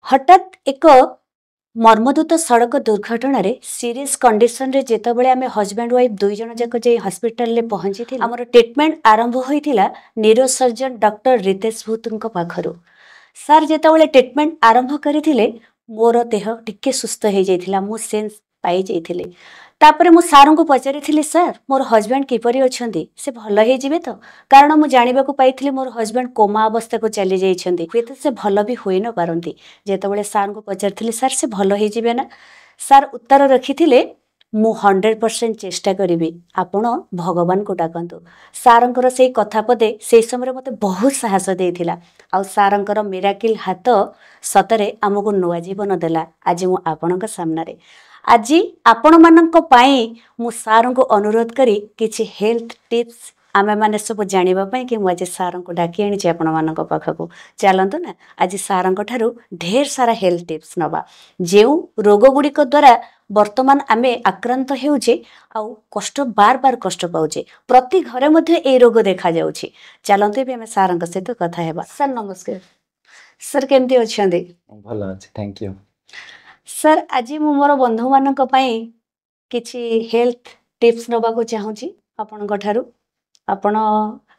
हठात एक मर्मदूत सड़क दुर्घटन सीरीयस कंडीशन रे जेतबेले आमे हस्बैंड वाइफ दुई जन जाक जे हॉस्पिटल ले पहुंची थी हमर ट्रीटमेंट आरंभ होइथिला न्यूरोसर्जन डॉक्टर रितेश भूतଙ୍କ पाखरु सर जेतबेले ट्रीटमेंट आरंभ करिथिले मोर देह टिके सुस्त हे जाइथिला मु सेंस पाई जाइथिले तापरे मु सार को पचारिथिले सर मोर हस्बैंड किपरि अछंती से भल हे जिवे तो कारण मु जानिबा को पाइथिले मोर हस्बैंड कोमा अवस्था को चली जाइछंती हुएत से भल भी होई न पारंती जेतबेले सार को पचारिथिले सर से भल हे जिवे ना सर उत्तर रखिथिले मु 100% चेष्टा करिबी आपण भगवान को डाकंतु सारंकर से कथा पदे से समय मते बहुत साहस देथिला आ सारंकर मिराकिल हाथ सतरे हमको नवा जीवन देला आज मु आपणक सामने आज आपण मानक पाई मु सार को अनुरोध करी किछि हेल्थ टिप्स आमे माने सब जानिबा पई कि मु आज सार को डाकी आनी आपण मानक पाखको चलंतु ना आज सार ठारू ढेर सारा हेल्थ टिप्स नबा जेउ रोग गुडी को द्वारा वर्तमान आमे आक्रांत हेउचे आ कष्ट बार बार कष्ट पाउचे प्रति घरे मध्ये ए रोग देखा जाउची चलंतु भी आमे सारंक सहित कथा हेबा सर नमस्कार सर केमती अछंदी भलो अछि थैंक यू सर आज मु मोर बंधु मानक पई किछि हेल्थ टिप्स नबा को चाहूची आपन ठारू आपण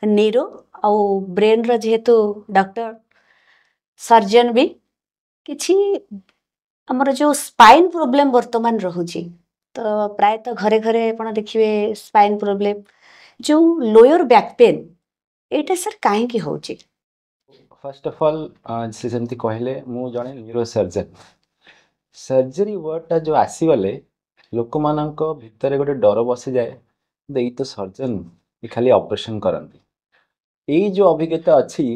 न्यूरो आ ब्रेन रो जेहेतु डॉक्टर सर्जन भी किछि हमर जो स्पाइन प्रॉब्लम वर्तमान रहुची तो प्राय तो घरे घरे आपण देखिबे स्पाइन प्रॉब्लम जो लोअर बैक पेन एटा सर काहे की होची फर्स्ट ऑफ ऑल से जेमती कहले मु जने न्यूरो सर्जन सर्जरी वर्ड जो आसी गले लोक मानक भितर गोटे डर बसी जाए दे तो सर्जन खाली ऑपरेशन करंती ए जो अभिज्ञता अच्छी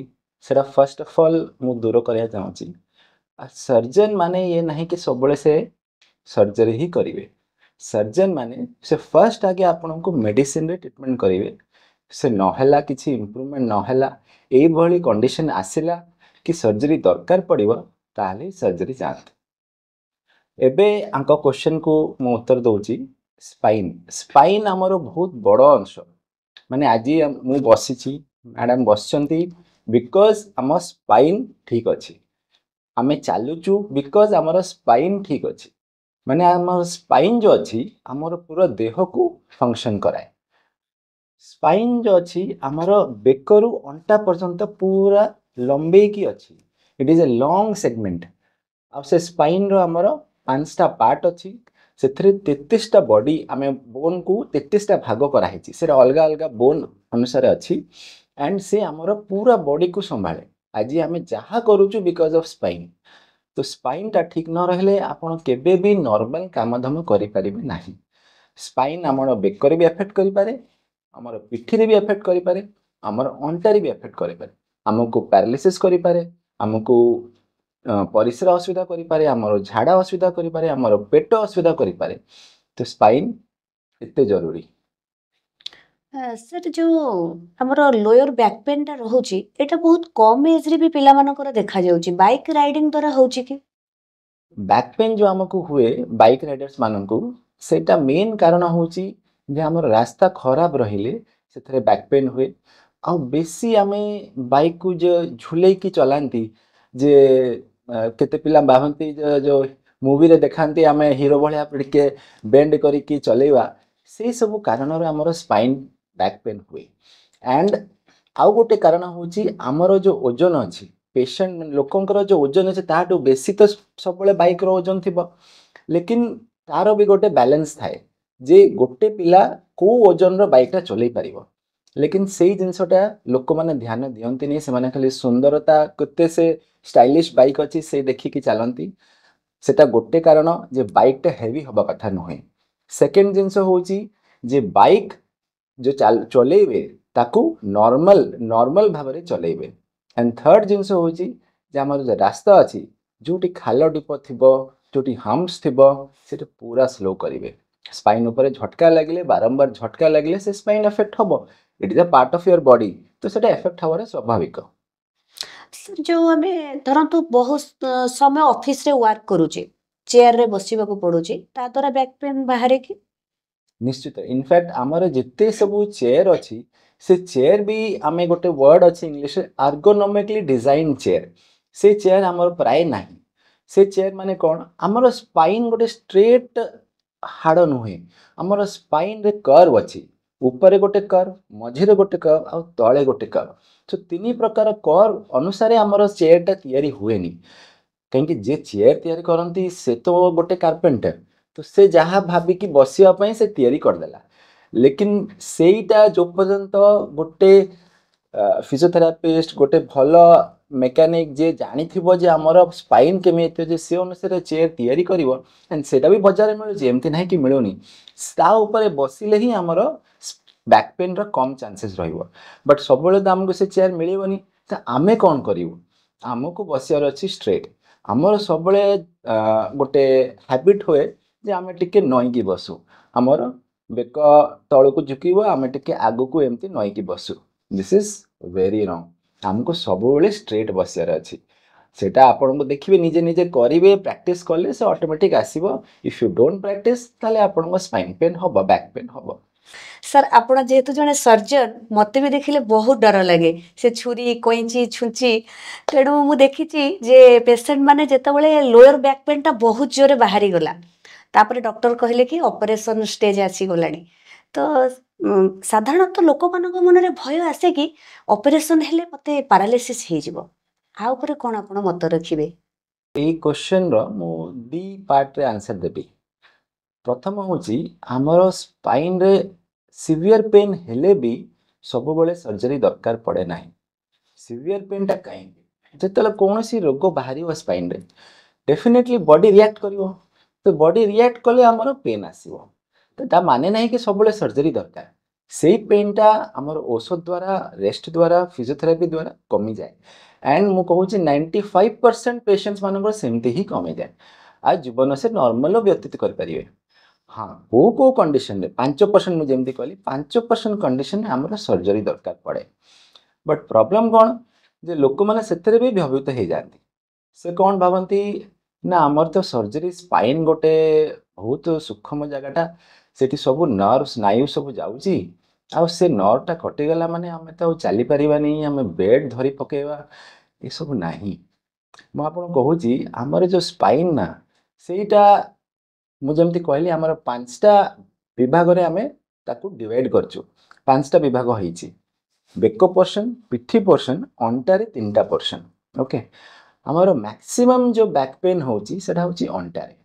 सेटा फर्स्ट ऑफ ऑल मु दूर करिया चाहूची सर्जन माने ये नहीं कि सबले से सर्जरी ही करिवे सर्जन माने से फर्स्ट आगे आपन को मेडिसिन रे ट्रीटमेंट करिवे से नहला किछि इंप्रूवमेंट नहला ए भली कंडीशन आसिला कि सर्जरी दरकार पड़िबो ताले सर्जरी जात एबे आंको क्वेश्चन को मु उत्तर दोची स्पाइन स्पाइन हमरो बहुत बड़ो अंश माने आज मु बसिछि मैडम बसचंती बिकॉज हम स्पाइन ठीक अछि आमे चालुचु बिकॉज हमर स्पाइन ठीक अछि माने हमर स्पाइन जो अछि हमर पूरा देह को फंक्शन कराए स्पाइन जो अछि हमर बेकरु अंटा पर्यंत पूरा लंबे की अछि it is a long segment आ से स्पाइन रो हमर पांचटा पार्ट अछि सेथरे 33 टा बॉडी आमे बोन को 33 टा भाग करा हिची से अलग अलग बोन अनुसार अछि एंड से हमर पूरा बॉडी को संभाले आज आमे जहा करूछु बिकॉज ऑफ स्पाइन तो स्पाइन टा ठीक न रहले आपण केबे भी नॉर्मल कामधम करि परिबे नाही स्पाइन हमर बेकर भी अफेक्ट करि पारे हमर पिठी रे भी अफेक्ट करि पारे हमर अंटारी भी अफेक्ट करि पारे हमको पैरालिसिस करि पारे हमको परिश्रा असुविधा करि पारे हमर झाड़ा असुविधा करि पारे हमर पेट असुविधा करि पारे तो स्पाइन एते जरूरी सर जो हमर लोअर बैक पेन टा रहउची एटा बहुत कम एज रे भी पिला मानकर देखा जाउची बाइक राइडिंग द्वारा होउची कि बैक पेन जो हमको हुए बाइक राइडर्स माननको सेटा मेन कारण होउची जे हमर रास्ता खराब रहिले सेथरे बैक पेन हुए आ बेसी हमें बाइक को जो झुले की चलांती जे केते पिला बाहंती जो मूवी रे देखांती हमें हीरो भलिया के बेंड करी की चलेवा से सब कारण रे हमर स्पाइन बैक पेन हुए एंड आउ गोटे कारण होची हमर जो ओजन अछि पेशेंट लोकंकर जो ओजन अछि ताटू बेसी तो सबले बाइक रो ओजन थिबो लेकिन तारो भी गोटे बैलेंस थाए जे गोटे पिला को ओजन रो बाइक टा चलै परिबो लेकिन सेही जिनसटा लोक माने ध्यान दियंती नै से माने खाली सुंदरता कते से स्टाइलिश बाइक अछि से देखि कि चलंती सेटा गोटे कारण जे बाइक टा हेवी होबा कथा नहे सेकंड जिंस होची जे बाइक जो चलेबे ताकू नॉर्मल भाबरे चलेबे एंड थर्ड जिंस होची जे हमर जे रास्ता अछि जोटी खाल डिप थिबो जोटी हम्प्स थिबो सेटा पूरा स्लो करिवे स्पाइन ऊपर झटका लागले बारंबार झटका लागले से स्पाइन अफेक्ट होबो it is a part of your body तो सेटा अफेक्ट हवारे स्वाभाविक सर जो हमें धरंतु बहुत समय ऑफिस रे वर्क करूचे चेयर रे बसिबा को पडुचे ता द्वारा बैक पेन बाहरे कि निश्चित इनफैक्ट आमर जिते सब चेयर अच्छी से चेयर भी आमे गोटे वर्ड अच्छी इंग्लिश एर्गोनॉमिकली डिजाइन चेयर से चेयर आमर प्राय नहीं से चेयर माने कौन आमर स्पाइन गोटे स्ट्रेट हाड़ नुहे आमर स्पाइन रे कर्व अच्छी ऊपर गोटे कर्व मझिरे गोटे कर्व आ तले गोटे कर्व तो तीन प्रकार कर्व अनुसार आमर चेयरटा तैयारी हुएनी कहीं जे चेयर तैयारी करती से तो गोटे कारपेंटर तो से जहाँ भाविकी बसवाई से तैयारी करदेला लेकिन सेटा जो पर्यंत गोटे फिजियोथेरापिस्ट गोटे भल मेकानिक जे जानी जे आमर स्पाइन केमी से अनुसार चेयर तैयारी कर सेटा भी बजार में मिलूँ एमती ना कि मिलूनी बसिले ही आमर बैक पेन कम चांसेस रहिबो बट सब तो आमको से चेयर मिलबनी तो आमे कौन करूँ आमको बसार अच्छी स्ट्रेट आमर सब गोटे हैबिट हुए जे आमे टिके नईकी बसु आमर बेक तलू झुकब आम टे आग को एमती नईकी बसु दिस इज वेरी रंग आमको सब स्ट्रेट बसार अच्छी सेटा आपन को देखिए निजे निजे करेंगे प्रैक्टिस कले से ऑटोमेटिक आसीबो इफ यू डोंट प्रैक्टिस ताले आपन को स्पाइन पेन हम बैक पेन हम सर आपण जेहेतु जड़े सर्जन मत भी देखिले बहुत डर लगे से छुरी कैंची छुंची तेणु मु देखी जे पेसेंट माने जेतबेले लोअर बैक पेन टा बहुत जोरे बाहरी गला तापर डॉक्टर कहले कि ऑपरेशन स्टेज आसी गलानी तो साधारणतः लोक मानक मन रे भय आसे कि ऑपरेशन हेले मते पैरालिसिस हे जिवो आ ऊपर कोन आपण मत रखिबे ए क्वेश्चन रो मु दी पार्ट रे आंसर देबी प्रथम होची हमर स्पाइन रे सिवियर पेन हेले भी सब बेले सर्जरी दरकार पड़े ना सिवियर पेन टा कहीं जिते कौन सी रोग बाहर स्पाइन रे डेफिनेटली बॉडी रिएक्ट करिवो तो बॉडी रिएक्ट कले हमर पेन आसीबो तो ता माने नहीं कि सब सर्जरी दरकार से पेन टा हमर औषध द्वारा रेस्ट द्वारा फिजियोथेरापी द्वारा कमी जाए एंड मु कहूँ 95% पेशेंट्स मान सेमती ही कमी जाए आज जीवन से नॉर्मल व्यतीत करें हाँ को कंडीशन रे 5% मुझे जमी कहली 5% कंडीशन आमर सर्जरी दरकार पड़े बट प्रॉब्लम कौन जे लोक मैंने से भी भयभीत हो जाती से कौन भावती ना आमर तो सर्जरी स्पाइन गोटे बहुत सूक्ष्म जगटा सेठी सब नर्व स्नायु सब जाऊँगी आउ से नर्वटा कटिगला माने आम तो चली पारानी आम बेड धरी पकेवा ये सब नहीं मुझे कहूँ आमर जो स्पाइन ना सेटा मुझे कहली आमर 5टा विभाग रे आमे ताकू डिवाइड करछु 5टा विभाग होईची बेक पोर्शन पिठी पोर्शन अंटारे 3टा पोर्शन ओके आमर मैक्सिमम जो बैक पेन होची सेटा होची अंटारे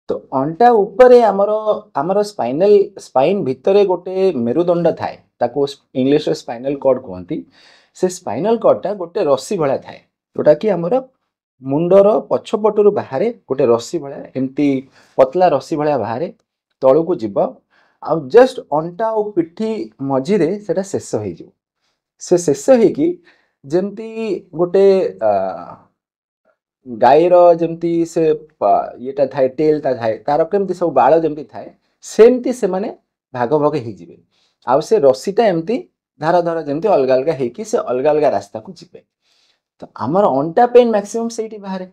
तो अंटा ऊपर आमर स्पाइन भितरे गोटे मेरुदंड थाए ताकू इंग्लिश रे स्पाइनल कॉर्ड कहती से स्पाइनल कॉर्डटा गोटे रस्सी भला थाए जोटा कि आमर मुंडर पछपटू बाहर गोटे रस्सी भाया एमती पतला रस्सी भाया बाहर तलू को जीव आ जस्ट अंटा और पिठी मझिरे सेटा शेष हो से शेष होगी जमती गोटे गाईर जमती से येटा थाए टेल ता थाए तार केमती सब बाल जमती थाए सेमती से माने भाग भाग हो जिवे आ से रस्सीटा एमती धार धार जमती अलग अलग होगी से अलग अलग रास्ता को जीवे तो आमर अंटा पेन मैक्सिमम सेठी बाहर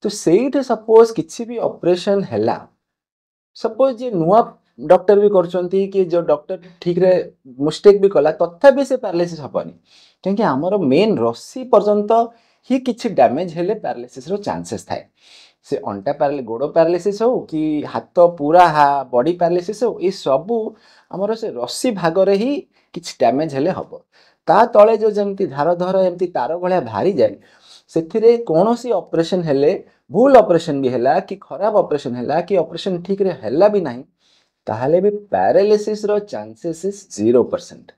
तो सेठी सपोज किसी भी ऑपरेशन हैला सपोज जे नुआ डॉक्टर भी करचंती कि जो डॉक्टर ठीक रे मिस्टेक भी कला तथापि से पैरालिसिस हबनी क्योंकि आमर मेन रस्सी पर्यंत ही किसी डैमेज हेले पैरालिसिस रो चांसेस थाए से अंटा गोड़ पैरालिसिस हो कि हाथ पूरा बॉडी पैरालिसिस हो ये सब आमर से रस्सी भाग रे ही किछि डैमेज हेले हबो ता तले जो जमती धार धार एमती तार भाया बाहरी जाए से कौन सी ऑपरेशन हेले भूल ऑपरेशन भी हैला कि खराब ऑपरेशन हैला कि ऑपरेशन ठीक रे हैला भी नहीं ताहले भी पैरालिसिस रो चांसेस इज 0%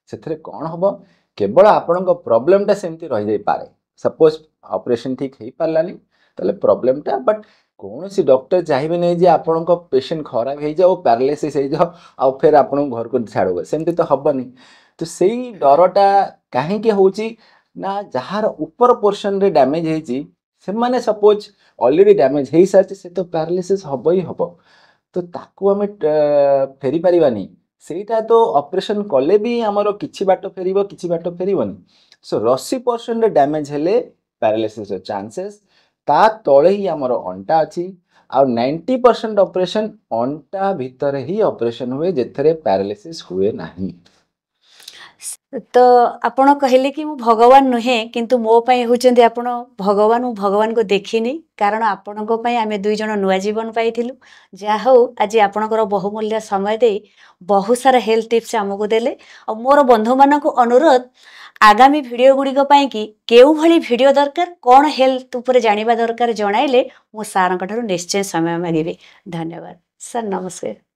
से कौन हम केवल आपण प्रॉब्लम सेमती रही जाई पारे सपोज ऑपरेशन ठीक हो पारानी ताले प्रॉब्लम टा बट कौन सी डॉक्टर चाहिए नहीं जे आपण पेशेंट खराब हो जाओ पैरालिसिस हो जाओ आ फिर आपण घर को छाड़ो सेमती तो हबनी तो सही डरटा कहीं होची ना जहार ऊपर पोर्शन रे डैमेज होती से माने सपोज ऑलरेडी डैमेज हो सारी से तो पैरालिसिस हम ही हम तो ताकू आम फेरी पारिबानी सेटा तो ऑपरेशन कले भी आमर किछि बाट फेरिबो किछि बाट फेरिबोनी सो रस्सी पोर्शन रे डैमेज हेले पैरालिसिस रो चांसेस ता तळे ही आमर अंटा अछि आ 90% ऑपरेशन अंटा भितर ही ऑपरेशन हुए जेथरे पैरालिसिस हुए नाही तो आपण कहले कि मु भगवान नुहे किंतु मो पई होचंदी आपण भगवान। मु भगवान को देखिनी कारण आपण को पई आमे दुई जण नुआ जीवन पाइथिलु। जा हो आज आपणकर बहुमूल्य समय दे बहुत सारा हेल्थ टिप्स हमको देले। और मोर बंधु मान को अनुरोध आगामी वीडियो गुड़िक कि केउ भली वीडियो दरकार कौन हेल्थ ऊपर जानिबा दरकार जणाइले मु सारंक ठारू निश्चय समय मागिबे। धन्यवाद सर, नमस्कार।